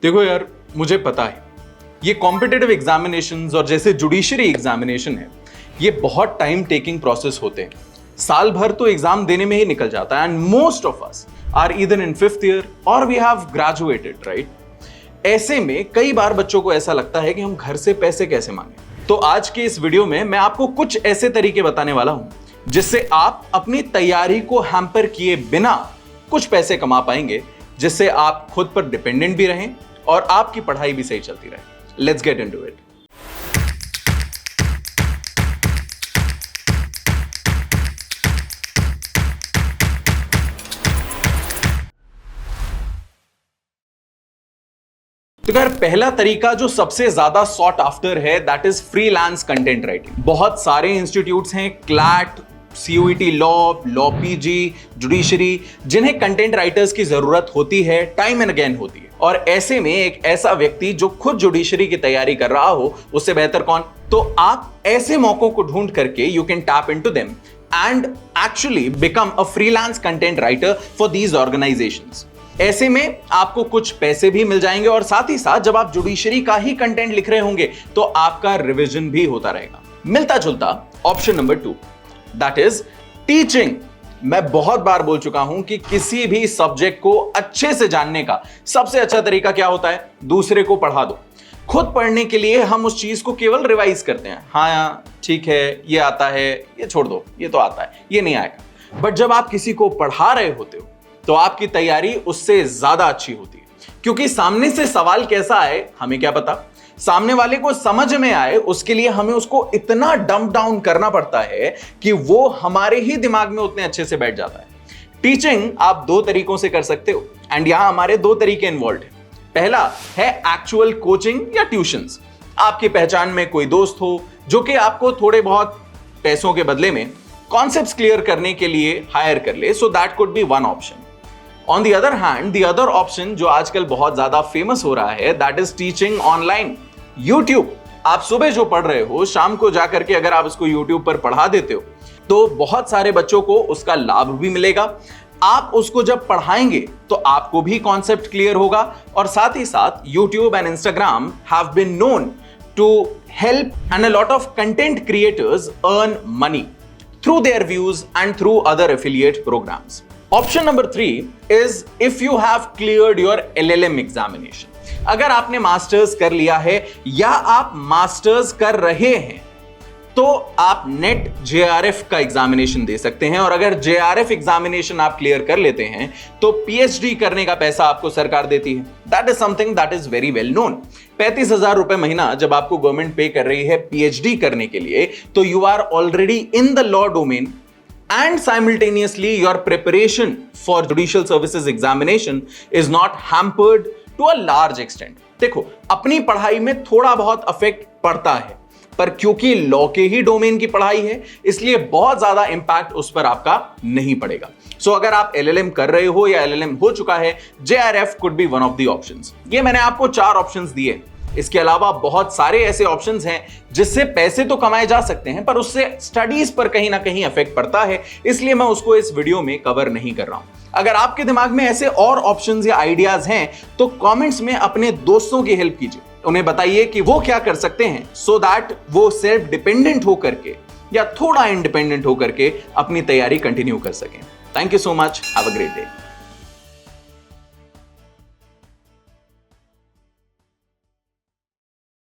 देखो यार, मुझे पता है ये कॉम्पिटिटिव एग्जामिनेशंस और जैसे जुडिशरी एग्जामिनेशन है, ये बहुत टाइम टेकिंग प्रोसेस होते हैं। साल भर तो एग्जाम देने में ही निकल जाता है and most of us are either in 5th year और वी हैव ग्रेजुएटेड, राइट। ऐसे में कई बार बच्चों को ऐसा लगता है कि हम घर से पैसे कैसे मांगे। तो आज के इस वीडियो में मैं आपको कुछ ऐसे तरीके बताने वाला हूं जिससे आप अपनी तैयारी को हैम्पर किए बिना कुछ पैसे कमा पाएंगे, जिससे आप खुद पर डिपेंडेंट भी रहें और आपकी पढ़ाई भी सही चलती रहे। Let's get into it. तो यार, पहला तरीका जो सबसे ज्यादा सॉट आफ्टर है, that is freelance content writing. बहुत सारे इंस्टीट्यूट्स हैं, CLAT, CUET law PG, judiciary, जिन्हें कंटेंट राइटर्स की जरूरत होती है, टाइम एंड अगेन होती है। और ऐसे में एक ऐसा व्यक्ति जो खुद जुडिशरी की तैयारी कर रहा हो, उससे बेहतर कौन? तो आप ऐसे मौकों को ढूंढ करके you can tap into them and actually become a freelance content writer for these organisations. ऐसे में आपको कुछ पैसे भी मिल जाएंगे और साथ ही साथ जब आप जुडिशरी का ही कंटेंट लिख रहे होंगे तो आपका रिवीजन भी होता रहेगा। मिलता जुलता option number 2, that is teaching. मैं बहुत बार बोल चुका हूं कि किसी भी सब्जेक्ट को अच्छे से जानने का सबसे अच्छा तरीका क्या होता है? दूसरे को पढ़ा दो। खुद पढ़ने के लिए हम उस चीज को केवल रिवाइज करते हैं, हाँ ठीक है, ये आता है, ये छोड़ दो, ये तो आता है, ये नहीं आएगा। बट जब आप किसी को पढ़ा रहे होते हो तो आपकी तैयारी उससे ज्यादा अच्छी होती है, क्योंकि सामने से सवाल कैसा आए हमें क्या पता। सामने वाले को समझ में आए उसके लिए हमें उसको इतना डंप डाउन करना पड़ता है कि वो हमारे ही दिमाग में उतने अच्छे से बैठ जाता है। टीचिंग आप 2 तरीकों से कर सकते हो एंड यहां हमारे 2 तरीके इन्वॉल्व हैं। पहला है एक्चुअल कोचिंग या ट्यूशंस। आपकी पहचान में कोई दोस्त हो जो कि आपको थोड़े बहुत पैसों के बदले में कॉन्सेप्ट्स क्लियर करने के लिए हायर कर ले, so that could be one option. On the other hand, the other option जो आजकल बहुत ज्यादा फेमस हो रहा है, that is teaching online. YouTube. आप सुबह जो पढ़ रहे हो, शाम को जाकर के अगर आप इसको यूट्यूब पर पढ़ा देते हो तो बहुत सारे बच्चों को उसका लाभ भी मिलेगा। आप उसको जब पढ़ाएंगे तो आपको भी कॉन्सेप्ट क्लियर होगा और साथ ही साथ YouTube and Instagram have been known to help and a lot of content creators earn money through their views and through other affiliate programs. Option number 3 is if you have cleared your LLM examination. अगर आपने masters कर लिया है या आप masters कर रहे हैं तो आप नेट JRF का एग्जामिनेशन दे सकते हैं, और अगर JRF एग्जामिनेशन आप क्लियर कर लेते हैं तो PhD करने का पैसा आपको सरकार देती है। That is something that is very well known. 35,000 रुपए महीना जब आपको गवर्नमेंट पे कर रही है PhD करने के लिए, तो you are already in the law domain and simultaneously your preparation for judicial services examination is not hampered to a large extent। देखो, अपनी पढ़ाई में थोड़ा बहुत अफेक्ट पड़ता है, पर क्योंकि लॉ के ही डोमेन की पढ़ाई है इसलिए बहुत ज्यादा इंपैक्ट उस पर आपका नहीं पड़ेगा। सो अगर आप LLM कर रहे हो या LLM हो चुका है, JRF could be one of the options। ये मैंने आपको 4 ऑप्शंस दिए। इसके अलावा बहुत सारे ऐसे ऑप्शंस हैं जिससे पैसे तो कमाए जा सकते हैं, पर उससे स्टडीज पर कहीं ना कहीं इफेक्ट पड़ता है, इसलिए मैं उसको इस वीडियो में कवर नहीं कर रहा हूं। अगर आपके दिमाग में ऐसे और ऑप्शंस या आइडियाज हैं तो कमेंट्स में अपने दोस्तों की हेल्प कीजिए, उन्हें बताइए कि वो क्या कर सकते हैं सो दैट वो सेल्फ डिपेंडेंट होकर के या थोड़ा इंडिपेंडेंट होकर के अपनी तैयारी कंटिन्यू कर सकें। Thank you so much, have a great day.